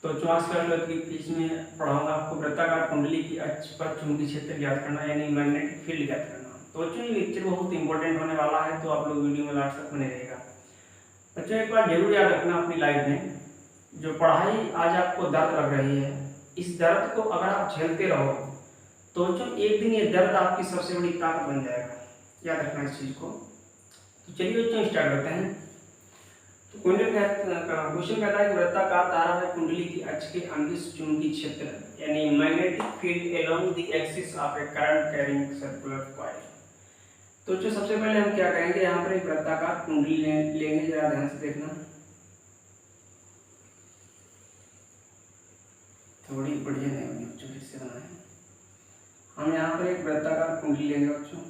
तो चौवालीस का की फीस में पढ़ाऊंगा आपको वृत्ताकार कुंडली की अक्ष पर चुंबकीय क्षेत्र ज्ञात करना यानी मैग्नेटिक फील्ड ज्ञात करना। तो बच्चों ये लेक्चर बहुत इंपॉर्टेंट होने वाला है, तो आप लोग वीडियो में लास्ट तक बने रहेगा। बच्चों एक बात जरूर याद रखना अपनी लाइफ में, जो पढ़ाई आज आपको दर्द लग रही है, इस दर्द को अगर आप झेलते रहो तो बच्चों एक दिन ये दर्द आपकी सबसे बड़ी ताकत बन जाएगा। याद रखना इस चीज को। तो चलिए बच्चों स्टार्ट करते हैं। तो क्वेश्चन कहता है कि वृत्ताकार धारावाही कुंडली की अक्ष के अंदिश चुंबकीय क्षेत्र यानी magnetic field along the axis of A current carrying circular coil. तो जो सबसे पहले हम क्या करेंगे, यहाँ पर एक वृत्ताकार कुंडली लेंगे, जरा ध्यान से देखना, थोड़ी बढ़िया नहीं होगी बच्चों, फिर से बनाए। हम यहाँ पर एक वृत्ताकार कुंडली लेंगे बच्चों,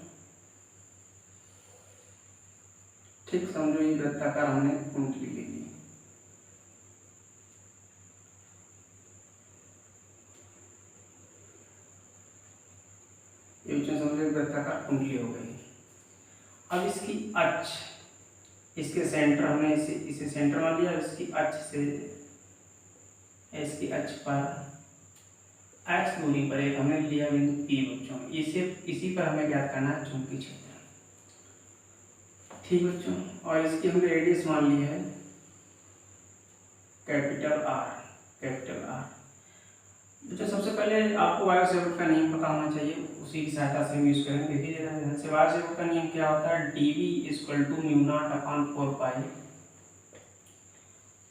ठीक समझो, ये वृत्ताकार हमने कुंडली ले ली। ये बच्चों समझो वृत्ताकार कुंडली हो गई। अब इसकी अक्ष, इसके सेंटर हमने इसे सेंटर मान लिया, इसकी अक्ष से इसकी अक्ष पर x दूरी पर एक हमने लिया बिंदु P बच्चों, इसी पर हमें ज्ञात करना है चुंबकीय क्षेत्र। ठीक बच्चों, और इसकी हमने रेडियस मान ली है कैपिटल R। बच्चों सबसे पहले आपको वायु सेवक का नियम पता होना चाहिए, उसी की सहायता से हम यूज करेंगे। देखिए जरा ध्यान से, वायु सेवक का नियम क्या होता है, dV = μ0/4π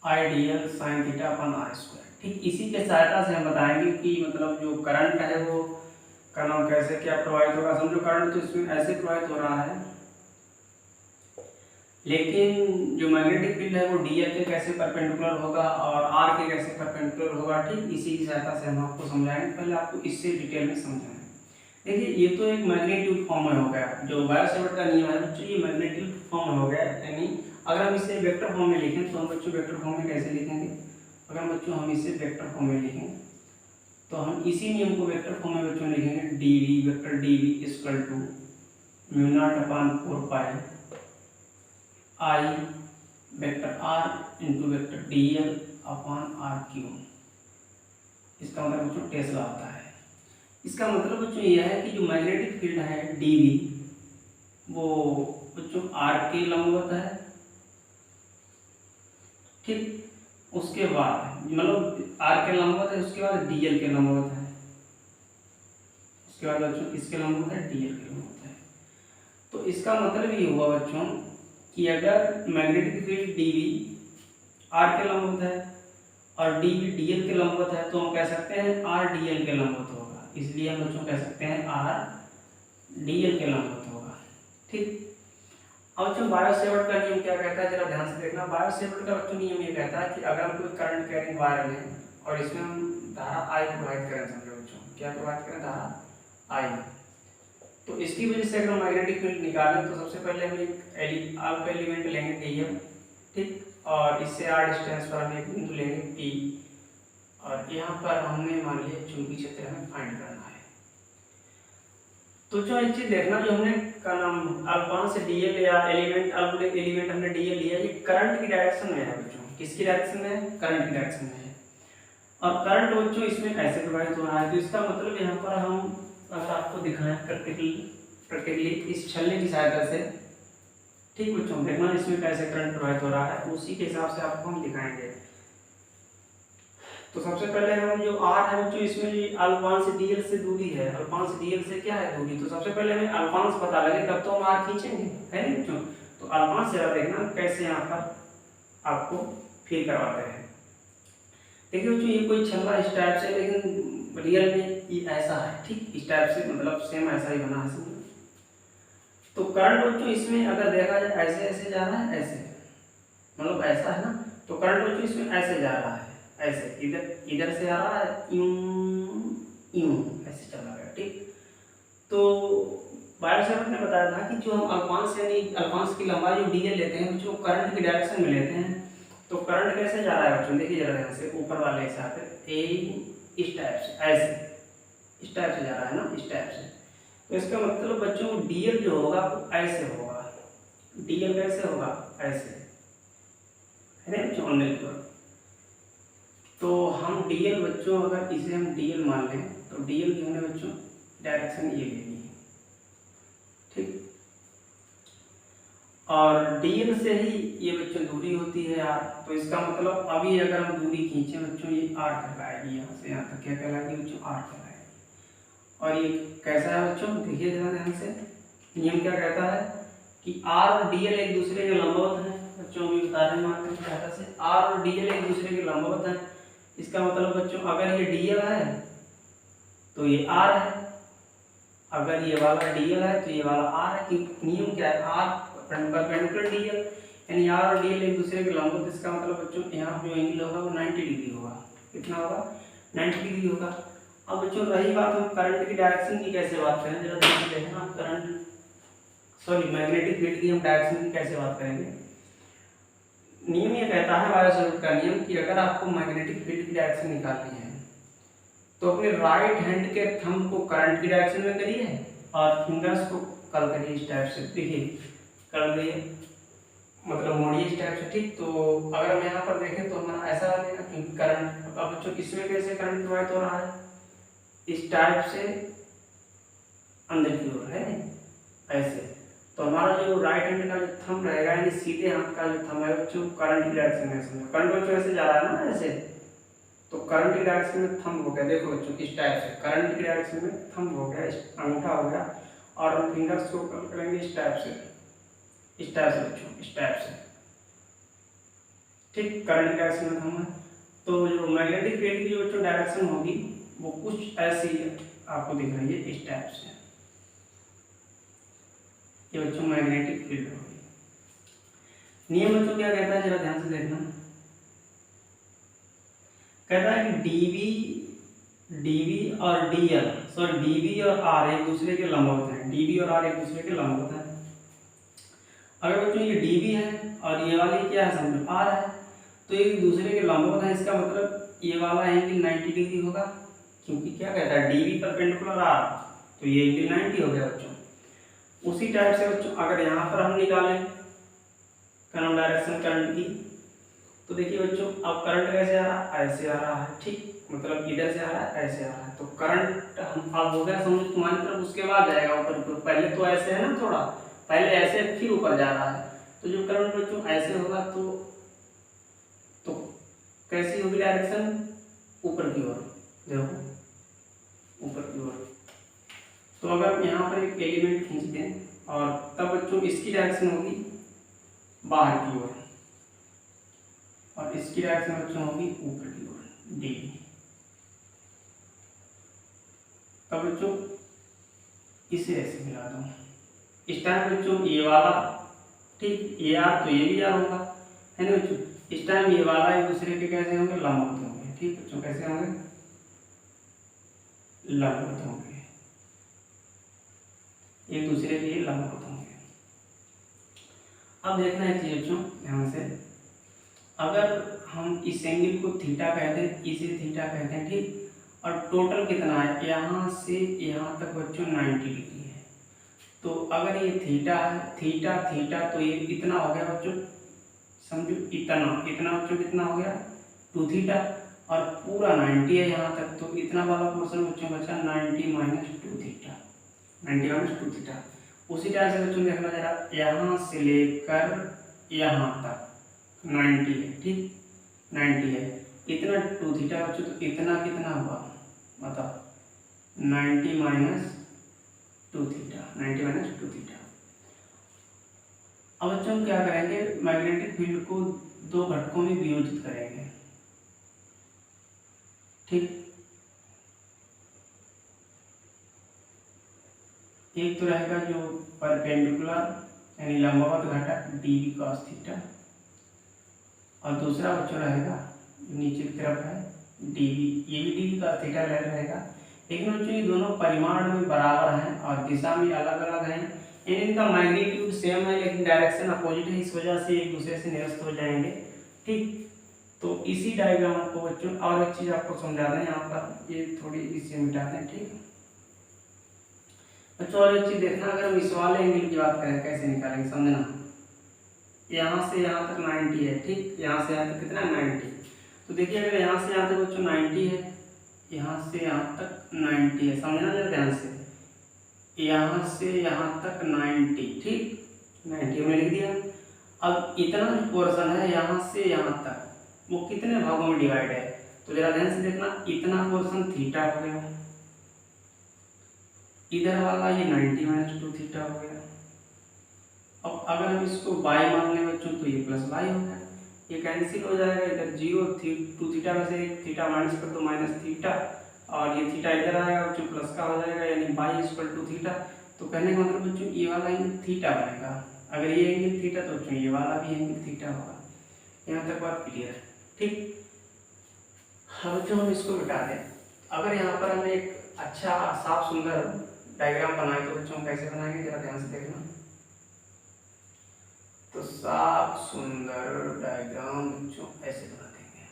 आइडियल sin θ/r²। ठीक इसी के सहायता से हम बताएंगे कि मतलब जो करंट है वो का नाम कैसे क्या प्रवाहित होगा। समझो करंट तो इसमें ऐसे प्रवाहित हो रहा है, लेकिन जो मैग्नेटिक फील्ड है वो dl के कैसे परपेंडिकुलर होगा और r के कैसे परपेंडिकुलर होगा। ठीक इसी की सहायता से हम आपको समझाएंगे। पहले आपको इससे डिटेल में समझाएंगे। देखिए ये तो एक मैग्नेट्यूड फॉर्म में हो गया, जो वायु सेवक का नियम है बच्चों, ये मैग्नेट्यूड फॉर्म में हो गया। यानी अगर हम इसे वेक्टर फॉर्म में लिखें तो हम बच्चों वेक्टर फॉर्म में कैसे लिखेंगे, अगर बच्चों हम इसे वेक्टर फॉर्म में लिखें तो हम इसी नियम को वेक्टर फॉर्म में बच्चों लिखेंगे, dV = μ0/4π I r × dl/r³। इसका मतलब बच्चों टेस्ला आता है। इसका मतलब बच्चों यह है कि जो मैग्नेटिक फील्ड है dV वो बच्चों r के लंबवत है। ठीक उसके बाद मतलब r के लंबवत है, उसके बाद dl के लंबवत है, उसके बाद बच्चों किसके लंबवत है, dl के लंबवत है। तो इसका मतलब ये हुआ बच्चों कि अगर मैग्नेटिक फील्ड dV r के लंबवत है और dV dl के लंबवत है तो हम कह सकते हैं r dl के लंबवत होगा। इसलिए हम बच्चों कह सकते हैं r dl के लंबवत होगा। ठीक, अब बच्चों वायु सेवक का नियम क्या कहता है, जरा ध्यान से देखना। वायु सेवक का बच्चों नियम ये कहता है कि अगर हम कोई करंट कैरिंग वायर लें और इसमें हम धारा I प्रोवाइड करें, समझो बच्चों क्या प्रोवाइड करें, धारा I, तो इसकी वजह से अगर मैग्नेटिक फील्ड निकालें तो सबसे पहले हम एक अल्फा एलिमेंट लेंगे dm, ठीक, और इससे r डिस्टेंस पर हम एक बिंदु लेंगे P, और यहाँ पर हमने मान लिया चुंबकीय क्षेत्र हमें फाइंड करना है। तो जो एक चीज देखना, जो हमने का नाम अल्फा से dl या एलिमेंट हमने dl लिया, ये करंट की डायरेक्शन में है बच्चों। किसकी डायरेक्शन में है, करंट की डायरेक्शन में है। और करंट बच्चों इसमें ऐसे प्रवाहित हो रहा है, तो इसका मतलब यहाँ पर हम अगर आपको दिखाएं प्रैक्टिकली इस छल्ले की सहायता से, ठीक बच्चों देखना इसमें कैसे करंट प्रवाहित हो रहा है, उसी के हिसाब से आपको हम दिखाएंगे। तो सबसे पहले हम जो r है बच्चों, इसमें अल्फा से dl से दूरी है, अल्फा से dl से क्या है दूरी, तो सबसे पहले हमें अल्फा पता लगे तब तो हम r खींचेंगे, है ना बच्चों। तो अल्फा से देखना कैसे यहाँ पर आपको फील करवाते हैं। देखिए बच्चों ये कोई छल्ला इस टाइप से, लेकिन रियल में ये ऐसा है, ठीक इस टाइप से, मतलब सेम ऐसा ही बना है समझो। तो करंट बच्चों इसमें अगर देखा जाए ऐसे ऐसे जा रहा है, ऐसे मतलब ऐसा है ना, तो करंट बच्चों इसमें ऐसे जा रहा है, ऐसे इधर से आ रहा है, यूं ऐसे चला गया। ठीक, तो वायु सेवक ने बताया था कि जो हम अल्फांस यानी अल्फांस की लंबाई जो dl लेते हैं जो करंट की डायरेक्शन में लेते हैं, तो करंट कैसे जा रहा है बच्चों, देखिए जरा ध्यान से, ऊपर वाले हिसाब से इस टाइप से, ऐसे इस टाइप से जा रहा है ना, इस टाइप से। तो इसका मतलब बच्चों dl जो होगा वो ऐसे होगा, dl कैसे होगा, ऐसे, है ना बच्चों, तो हम डीएल बच्चों, अगर इसे हम डीएल मान लें तो डीएल की हमने बच्चों डायरेक्शन ये ले ली, ठीक। और डीएल से ही ये बच्चों दूरी होती है आर, तो इसका मतलब अभी अगर हम दूरी खींचे बच्चों, ये आर कहलाएगी, यहाँ से यहाँ तक क्या कहलाएगी बच्चों, आर कहलाएगी। और ये कैसा है बच्चों, देखिए जरा ध्यान से, नियम क्या कहता है कि आर और डीएल एक दूसरे के लंबवत हैं बच्चों, अभी बता रहे हैं मात्र की सहायता से, आर और डीएल एक दूसरे के लंबवत हैं। इसका मतलब बच्चों अगर ये डीएल है तो ये आर है, अगर ये वाला डीएल है तो ये वाला आर है, कि नियम क्या है, आर परपेंडिकुलर डीएल, यानी आर और डीएल एक दूसरे के लंबवत। इसका मतलब बच्चों यहाँ जो एंगल होगा वो 90 डिग्री होगा, कितना होगा, 90 डिग्री होगा। अब बच्चों रही बात हम करंट की डायरेक्शन की कैसे बात करें, जरा ध्यान से देखना, करंट सॉरी मैग्नेटिक फील्ड की हम डायरेक्शन की कैसे बात करेंगे। नियम ये कहता है बायोसैवर्ट का नियम कि अगर आपको मैग्नेटिक फील्ड की डायरेक्शन निकालनी है तो अपने राइट हैंड के थंब को करंट की डायरेक्शन में करिए और फिंगर्स को कर्ल करिए इस टाइप से, देखिए कर दिए, मतलब मोड़िए इस टाइप से, ठीक। तो अगर हम यहाँ पर देखें तो हमारा ऐसा आ जाएगा कि करंट, अब बच्चों इसमें कैसे करंट प्रवाहित हो रहा है, इस टाइप से अंदर की ओर है ऐसे। तो हमारा जो राइट हैंड का जो थंब रहेगा, यानी सीधे हाथ का जो थंब है बच्चों, करंट की डायरेक्शन में, समझो करंट बच्चों ऐसे जा रहा है ना ऐसे, तो करंट की डायरेक्शन में थंब हो गया, देखो बच्चों इस टाइप से करंट की डायरेक्शन में थंब हो गया, अंगूठा हो गया, और हम फिंगर्स को कर्ल करेंगे इस टाइप से, इस टाइप से बच्चों, इस टाइप से, ठीक। करंट की डायरेक्शन में थंब है, तो जो मैग्नेटिक फील्ड की बच्चों डायरेक्शन होगी वो कुछ ऐसी आपको दिख रही है इस टाइप से, ये बच्चों मैग्नेटिक फील्ड होगी। नियम बच्चों क्या कहता है, जरा ध्यान से देखना, कहता है कि डीबी और डीएल, सॉरी डीबी और आर एक दूसरे के लंबवत हैं, डीबी और आर एक दूसरे के लंबवत हैं। अगर बच्चों ये डीबी है और ये वाली क्या है, समझो आर है, तो एक दूसरे के लंबवत है, इसका मतलब ये वाला एंगल 90 डिग्री होगा, क्योंकि क्या कहता है डीबी परपेंडिकुलर आर, तो ये एंगल 90 हो गया बच्चों। उसी टाइप से बच्चों अगर यहाँ पर हम निकालें करंट डायरेक्शन करंट की, तो देखिए बच्चों अब करंट कैसे आ रहा है, ऐसे आ रहा है, ठीक, मतलब इधर से आ रहा है, ऐसे आ रहा है, तो करंट हम अब हो गया समझो तुम्हारी तरफ, उसके बाद जाएगा ऊपर की ओर, पहले तो ऐसे है ना, थोड़ा पहले ऐसे फिर ऊपर जा रहा है, तो जो करंट बच्चों ऐसे होगा तो कैसी होगी डायरेक्शन, ऊपर की ओर, देखो ऊपर की ओर। तो अगर यहाँ पर एक एलिमेंट खींच दें और तब बच्चों इसकी डायरेक्शन होगी बाहर की ओर, और इसकी डायरेक्शन बच्चों होगी ऊपर की ओर, डी। तब बच्चों इसे ऐसे मिला दो, इस टाइम बच्चों ये वाला, ठीक, ये आर तो ये भी आर होगा, है ना बच्चों। इस टाइम ये वाला एक दूसरे के कैसे होंगे, लंबवत होंगे, ठीक बच्चों, कैसे होंगे, लंबवत होंगे, एक दूसरे के लंबवत होंगे। अब देखना है चीज बच्चों ध्यान से, अगर हम इस एंगल को थीटा कहते हैं, इसे थीटा कहते हैं, ठीक, और टोटल कितना है, यहाँ से यहाँ तक बच्चों 90 डिग्री है, तो अगर ये थीटा है, थीटा थीटा, तो ये इतना हो गया बच्चों, समझो इतना बच्चों कितना हो गया 2 थीटा, और पूरा 90 है यहाँ तक, तो इतना वाला पोर्शन बच्चों बचा 90 माइनस 2 थीटा, 90 माइनस 2 थीटा। उसी तरह से बच्चों देखना जरा, यहाँ से लेकर यहाँ तक 90 है, ठीक, 90 है, इतना 2 थीटा बच्चों, तो इतना कितना हुआ बताओ, 90 माइनस 2 थीटा, 90 माइनस 2 थीटा। अब बच्चों हम क्या करेंगे, मैग्नेटिक फील्ड को 2 घटकों में वियोजित करेंगे, ठीक। एक तो रहेगा जो परपेंडिकुलर यानी लंबवत घटक डीवी कॉस थीटा, और दूसरा बच्चों रहेगा नीचे की तरफ है डीवी, ये भी डीवी कॉस थीटा रहेगा, लेकिन बच्चों ये दोनों परिमाण में बराबर हैं और दिशा में अलग अलग हैं, इनका मैग्नीट्यूड सेम है लेकिन डायरेक्शन अपोजिट है, इस वजह से एक दूसरे से निरस्त हो जाएंगे, ठीक। तो इसी डायग्राम को बच्चों और एक चीज आपको समझा दें, यहाँ पर ये थोड़ी इसे मिटा दें, ठीक बच्चों। और एक चीज देखना, अगर हम इस वाले एंगल की बात करें कैसे निकालेंगे, समझना, यहाँ से यहाँ तक 90 है, ठीक, यहाँ से यहाँ तक कितना 90, तो देखिए अगर यहाँ से यहाँ तक बच्चों 90 है, यहाँ से यहाँ तक 90 है, समझना जरा ध्यान से, यहाँ से यहाँ तक 90, ठीक 90 हमने लिख दिया। अब इतना जो पोर्शन है यहाँ से यहाँ तक वो कितने भागों में डिवाइड है, तो जरा ध्यान से देखना, इतना पोर्शन थीटा हो गया, इधर वाला ये 90 माइनस 2 थीटा हो गया। अब अगर हम इसको बाई मान लें बच्चों तो ये प्लस बाई हो गया, ये कैंसिल हो जाएगा, इधर 2 थीटा में से थीटा माइनस कर दो माइनस थीटा, और ये थीटा इधर आएगा बच्चों प्लस का हो जाएगा, यानी बाई इक्वल टू थीटा। तो कहने का मतलब बच्चों ये वाला एंगल थीटा बनेगा, अगर ये एंगल थीटा तो बच्चों ये वाला भी एंगल थीटा होगा। यहाँ तक बात क्लियर है, ठीक। अब बच्चों हम इसको मिटा दें, अगर यहाँ पर हमें एक अच्छा साफ सुंदर डायग्राम बनाए तो बच्चों कैसे बनाएंगे जरा ध्यान से देखना। तो साफ सुंदर डायग्राम बच्चों ऐसे बना देंगे,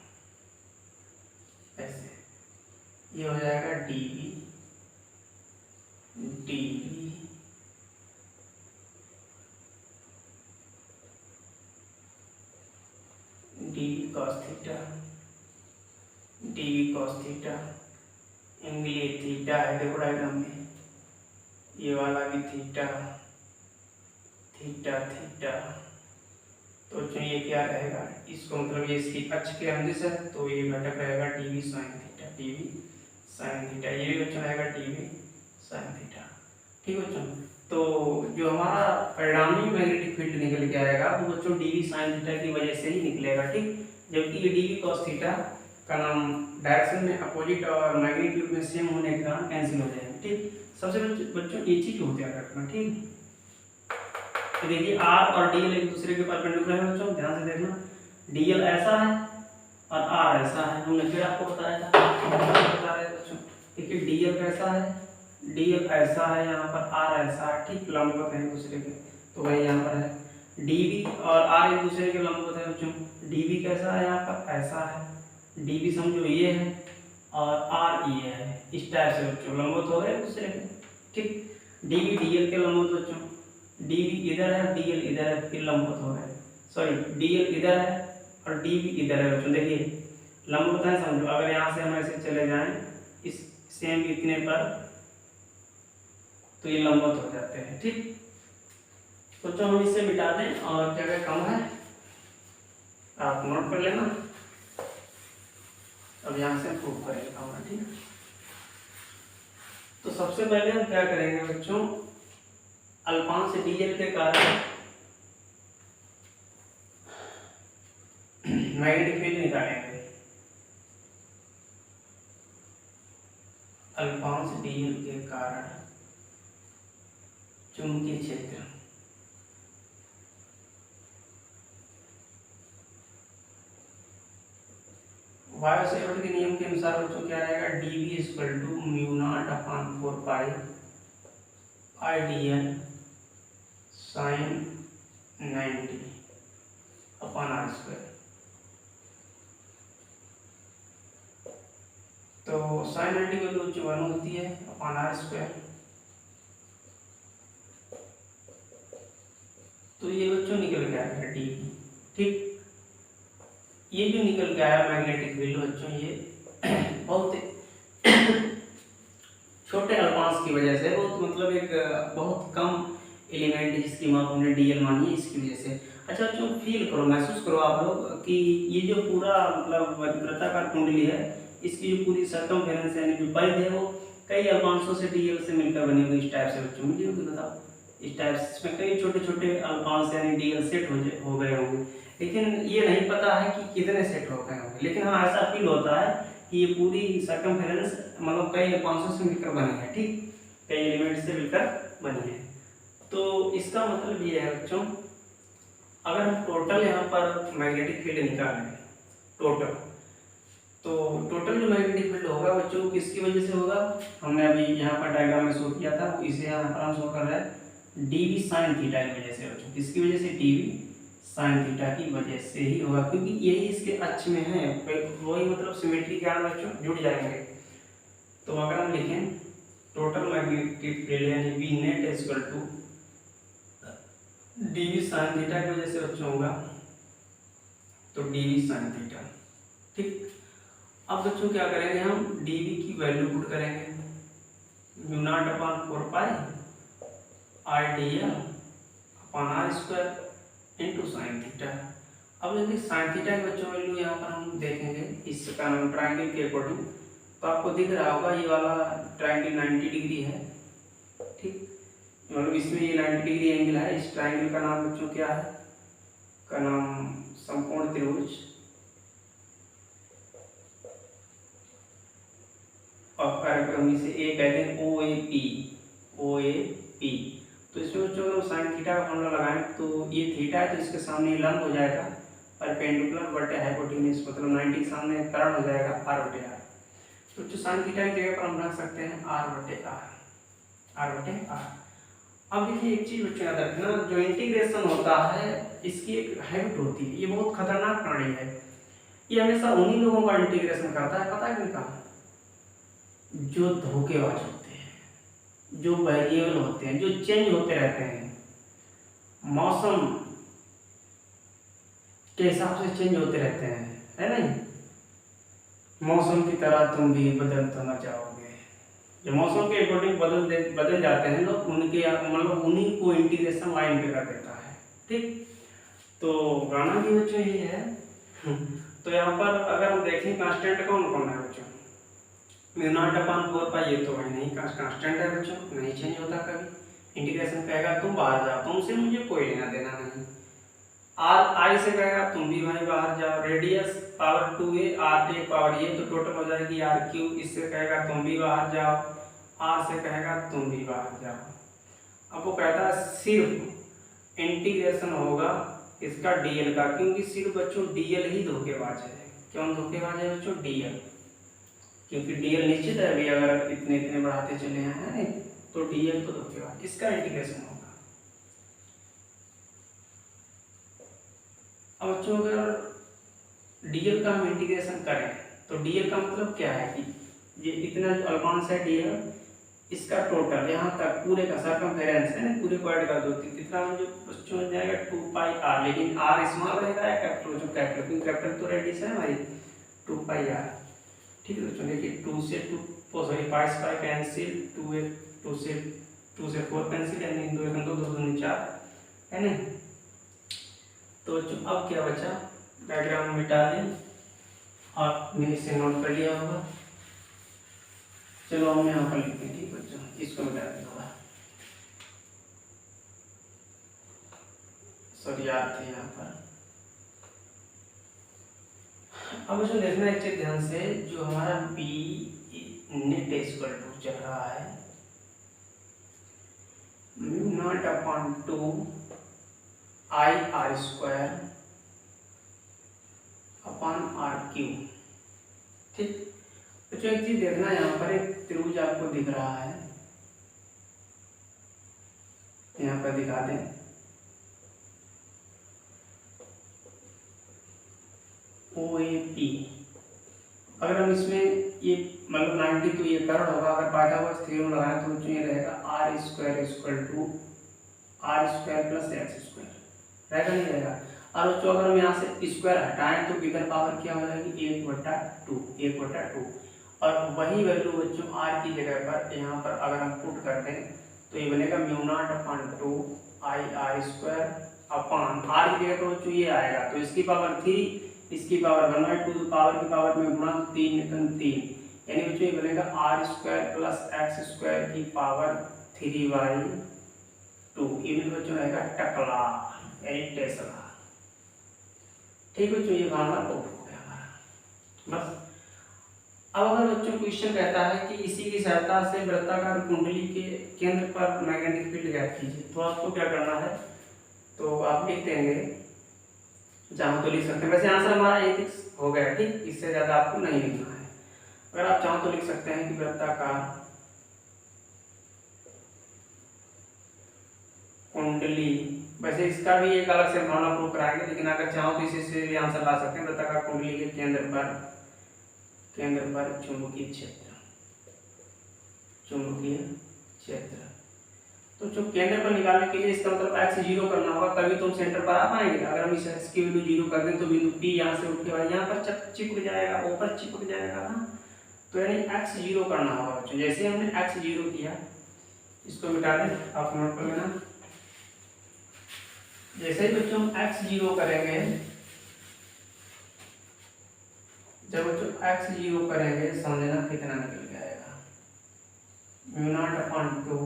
ऐसे ये हो जाएगा dv dv dv cos theta, dv cos theta, angle ये थीटा है, देखो डायग्राम में ये वाला भी थीटा थीटा थीटा, तो ये क्या रहेगा, इसको मतलब ये इसकी अक्ष के अंदिश है तो ये घटक रहेगा dv sine theta, dv sine theta, ये भी बच्चों रहेगा डीवी साइन थीटा, ठीक बच्चों। तो जो हमारा परिणामी मैग्नेटिक फील्ड निकल के आएगा वो बच्चों डीवी साइन थीटा की वजह से ही निकलेगा, ठीक। जबकि ये डीवी कॉस थीटा का नाम डायरेक्शन में अपोजिट और मैग्नीट्यूड में सेम होने के कारण कैंसिल हो जाएगा, ठीक। सबसे बच्चों ये चीज होते हैं रखना, ठीक। तो देखिए आर और डीएल एक दूसरे के परपेंडिकुलर है बच्चों, ध्यान से देखना, डीएल ऐसा है और आर ऐसा है, हमने फिर आपको बताया था बच्चों। देखिए डीएल कैसा है, डीएल ऐसा है, यहाँ पर आर ऐसा है, ठीक, लंबवत है एक दूसरे के, तो वही यहाँ पर है। डीबी और आर एक दूसरे के लंबवत है बच्चों, डीबी कैसा है, यहाँ पर ऐसा है, डीबी समझो ये है और आर ये है, इस टाइप से बच्चों लंबवत हो गए एक दूसरे के, ठीक। डीबी डीएल के लंबवत बच्चों, डीबी इधर है डीएल इधर है, फिर लंबवत हो गए, सॉरी डीएल इधर है और डीबी इधर है बच्चों, देखिए लंबवत है समझो। अगर यहाँ से हम ऐसे चले जाएं इस सेम इतने पर तो ये लंबवत हो जाते हैं, ठीक। तो हम इसे मिटा दें और जगह कम है आप नोट कर लेना, अब यहाँ से प्रूव करेंगे काम, ठीक। तो सबसे पहले हम क्या करेंगे बच्चों, अल्पांश डीएल के कारण मैग्नेटिक फील्ड निकालेंगे, अल्पांश डीएल के कारण चुंबकीय क्षेत्र, वायु सेवर्ट के नियम के अनुसार बच्चों क्या रहेगा, dv equal to mu not upon 4 pi I dl sine 90 upon r square. तो साइन 90 की वैल्यू 1 होती है अपॉन आर स्क्वायर। तो ये बच्चों निकल गया है डी, ठीक। ये जो निकल गया है मैग्नेटिक फील्ड बच्चों, ये बहुत छोटे अल्पांश की वजह से, बहुत मतलब एक बहुत कम एलिमेंट जिसकी माप हमने डीएल मानी है इसकी वजह से। अच्छा बच्चों फील करो, महसूस करो आप लोग कि ये जो पूरा मतलब वृत्ताकार कुंडली है इसकी जो पूरी सर्कमफेरेंस यानी जो परिधि है वो कई अल्पांशों से डीएल से मिलकर बनी हुई, इस टाइप से बच्चों मिली होगी, बताओ इस टाइप से, इसमें कई छोटे छोटे अल्पांश यानी डीएल सेट हो गए होंगे, लेकिन ये नहीं पता है कि कितने सेट हो गए होंगे। लेकिन हाँ ऐसा फील होता है कि ये पूरी सर्कमफेरेंस मतलब कई अल्पांशों से मिलकर बनी है, ठीक, कई एलिमेंट से मिलकर बनी है। तो इसका मतलब ये है बच्चों, अगर हम टोटल यहाँ पर मैग्नेटिक फील्ड निकालें टोटल, तो टोटल जो मैग्नेटिक फील्ड होगा बच्चों किसकी वजह से होगा, हमने अभी यहाँ पर डायग्राम में शो किया था, इसे यहाँ पर हम शो कर रहे हैं डीवी साइन थीटा की वजह से बच्चों, किसकी वजह से, डीवी साइन थीटा की वजह से ही होगा, क्योंकि यही इसके अक्ष में है, वही मतलब सिमेट्री के कारण बच्चों जुड़ जाएंगे। तो अगर हम लिखें टोटल मैग्नेटिक फील्ड यानी B net equal to dv sine theta की वजह से बच्चों होगा, तो डीवी साइन थीटा ठीक। अब बच्चों क्या करेंगे, हम dv की वैल्यू पुट करेंगे, mu not upon 4 pi r dl upon r square into sine theta. अब यदि साइन थीटा की बच्चों वैल्यू यहाँ पर हम देखेंगे इसका नाम ट्राइंगल के अकॉर्डिंग, तो आपको दिख रहा होगा ये वाला ट्राइंगल 90 डिग्री है। ठीक, मतलब इसमें ये 90 डिग्री एंगल है। इस ट्राइंगल का नाम बच्चों क्या है, का नाम समकोण त्रिभुज, और हम इसे ए कहते हैं OAP। तो इसमें बच्चों अगर साइन थीटा का फॉर्मूला लगाएं तो ये थीटा है तो इसके सामने लंब हो जाएगा परपेंडिकुलर बटे हाइपोटेन्यूज, मतलब 90 के सामने कर्ण हो जाएगा r बटे r। तो जो साइन थीटा की जगह पर हम रख सकते हैं r बटे r। अब देखिए एक चीज बच्चों याद रखना, जो इंटीग्रेशन होता है इसकी एक हैबिट होती है, ये बहुत खतरनाक प्राणी है। ये हमेशा उन्हीं लोगों का इंटीग्रेशन करता है, पता है किनका, जो धोखेबाज होते हैं, जो वेरिएबल होते हैं, जो चेंज होते रहते हैं, मौसम के हिसाब से चेंज होते रहते हैं, है नहीं। मौसम की तरह तुम भी बदलते न जाओगे, जो मौसम के अकॉर्डिंग बदल जाते हैं लोग, उनके मतलब उन्हीं को इंटीग्रेशन लाइन पे कर देता है। ठीक, तो गाना भी बच्चों यही है। तो यहाँ पर अगर हम देखें कांस्टेंट कौन कौन है बच्चों, म्यू नॉट अपॉन 4 पाई, ये तो भाई नहीं कांस्टेंट है बच्चों, नहीं चेंज होता कभी। इंटीग्रेशन कहेगा तुम बाहर जाओ, तुमसे मुझे कोई लेना देना नहीं। आर आई से कहेगा तुम भी भाई बाहर जाओ, radius power 2a r a power ये, तो टोटल हो जाएगी r3। इससे कहेगा तुम भी बाहर जाओ, r से कहेगा तुम भी बाहर जाओ। अब वो कहता है सिर्फ इंटीग्रेशन होगा इसका dl का, क्योंकि सिर्फ बच्चों dl ही धोखेबाज है। क्यों धोखेबाज है बच्चों, dl, क्योंकि dl निश्चित है अभी, अगर इतने इतने बढ़ाते चले हैं तो dl तो धोखेबाज, इसका इंटीग्रेशन होगा। अब बच्चों अगर dl का हम इंटीग्रेशन करें तो dl का मतलब क्या है कि ये इतना जो अल्पांश है dl, इसका टोटल यहाँ तक पूरे का सर्कमफेरेंस है ना, पूरे क्वाड्रेट का 2 3 कितना जो बच्चों हो जाएगा 2 पाई r, लेकिन r स्मॉल रहेगा या कैपिटल, जो कैपिटल, क्योंकि कैपिटल तो रेडियस है हमारी 2 पाई r। ठीक है बच्चों, देखिए 2 से 2 सॉरी 5 पाई कैंसिल, 2 से 4 कैंसिल, यानी 2 1 2 2 2 4 है ना। तो अब क्या बचा, डायग्राम मिटा दें, आपने इसे नोट कर लिया होगा। चलो हम यहाँ पर लिखते हैं, ठीक बच्चों, इसको मिटा दिया होगा, सॉरी याद थे यहाँ पर। अब बच्चों देखना एक चीज ध्यान से, जो हमारा बी नेट इक्वल टू चल रहा है mu not upon 2 I r square upon r cube. ठीक, तो एक चीज देखना, यहाँ पर एक त्रिभुज आपको दिख रहा है, यहाँ पर दिखा दें, OAP। अगर हम इसमें ये मतलब 90 तो ये कर्ण होगा, अगर पाइथागोरस थ्योरम लगाएं तो ये रहेगा r square equal to r square plus x square, रहेगा नहीं रहेगा। और जो अगर हम यहाँ से स्क्वायर हटाएं तो इधर पावर क्या हो जाएगी 1/2, और वही वैल्यू बच्चों r की जगह पर यहाँ पर अगर हम पुट कर दें तो ये बनेगा mu not upon 2 I r square upon r की जगह पर बच्चों ये आएगा, तो इसकी पावर 3, इसकी पावर 1/2, पावर की पावर में गुणा 3 3, यानी बच्चों ये बनेगा r square plus x square की पावर 3/2। ये बच्चों रहेगा टकला यानी टेस्ला। ठीक बच्चों, ये मामला प्रूफ हो गया हमारा। बस अब अगर बच्चों क्वेश्चन कहता है कि इसी की सहायता से वृत्ताकार कुंडली के केंद्र पर मैग्नेटिक फील्ड ज्ञात कीजिए, तो आपको क्या करना है, तो आप लिख देंगे, चाहो तो लिख सकते हैं, वैसे आंसर हमारा यही हो गया। ठीक, इससे ज्यादा आपको नहीं लिखना है। अगर आप चाहो तो लिख सकते हैं कि वृत्ताकार कुंडली, वैसे इसका भी एक अलग से भावना प्रूव कराएंगे, लेकिन अगर चाहो तो इसी से भी आंसर ला सकते हैं। वृत्ताकार कुंडली के केंद्र पर चुंबकीय क्षेत्र, तो जो केंद्र पर निकालने के लिए इसका मतलब x 0 करना होगा, तभी तुम सेंटर पर आ पाएंगे। अगर हम इस x की वैल्यू 0 कर दें तो बिंदु P यहाँ से उठ के यहाँ पर चिपक जाएगा, ऊपर चिपक जाएगा ना। तो यानी x 0 करना होगा बच्चों। जैसे हमने x 0 किया, इसको मिटा दें, आप नोट कर लेना। जैसे ही बच्चों हम x 0 करेंगे, जब बच्चों x 0 करेंगे, समझना कितना निकल के आएगा, μ0/2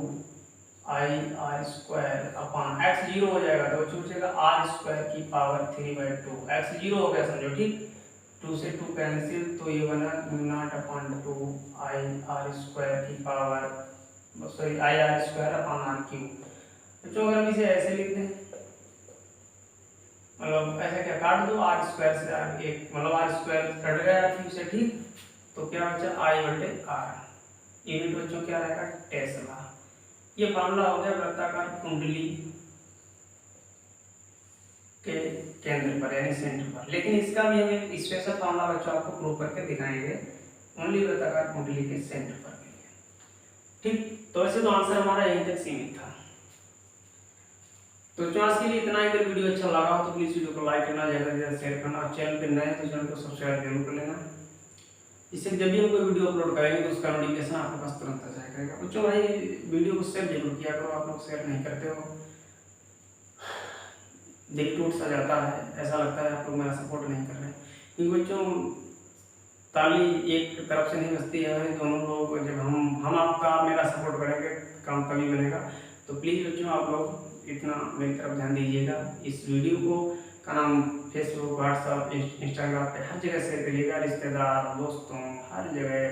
I r square upon x 0 हो जाएगा तो बच्चों बचेगा r स्क्वायर की पावर 3/2। x 0 हो गया समझो, ठीक। 2 से 2 कैंसिल, तो ये बना μ0/2 I r स्क्वायर की power, sorry I r square upon r cube. बच्चों अगर हम इसे ऐसे लिख दें, मतलब ऐसे क्या काट दो, r स्क्वायर से r एक, मतलब r स्क्वायर कट गया r क्यूब से, ठीक। तो क्या बचा I/r, यूनिट बच्चों क्या रहेगा, टेस्ला। ये फार्मूला हो गया वृत्ताकार कुंडली के केंद्र पर यानी सेंटर पर। लेकिन इसका भी हम एक स्पेशल फार्मूला बच्चों आपको प्रूव करके दिखाएंगे, ओनली वृत्ताकार कुंडली के सेंटर पर के लिए, ठीक। तो वैसे तो आंसर हमारा यहीं तक सीमित था। तो आज के लिए इतना ही। अगर वीडियो अच्छा लगा हो तो प्लीज वीडियो को लाइक करना, ज़्यादा से ज़्यादा शेयर करना, और चैनल पर नए हैं तो चैनल को सब्सक्राइब जरूर कर लेना। इससे जब भी हम कोई वीडियो अपलोड करेंगे तो उसका नोटिफिकेशन आपके पास तुरंत आ जाया करेगा। बच्चों भाई वीडियो को शेयर जरूर किया करो, आप लोग शेयर नहीं करते हो, दिल टूट सा जाता है, ऐसा लगता है आप लोग मेरा सपोर्ट नहीं कर रहे हैं। क्योंकि बच्चों ताली एक तरफ से नहीं बजती है, दोनों लोग जब हम आपका मेरा सपोर्ट करेंगे काम तभी बनेगा। तो प्लीज़ बच्चों आप लोग इतना मेरी तरफ ध्यान दीजिएगा। इस वीडियो को का नाम फेसबुक, व्हाट्सअप, इंस्टाग्राम पे हर जगह शेयर करिएगा, रिश्तेदार, दोस्तों, हर जगह,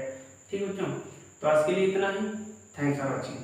ठीक बच्चों। तो आज के लिए इतना ही। Thanks for watching.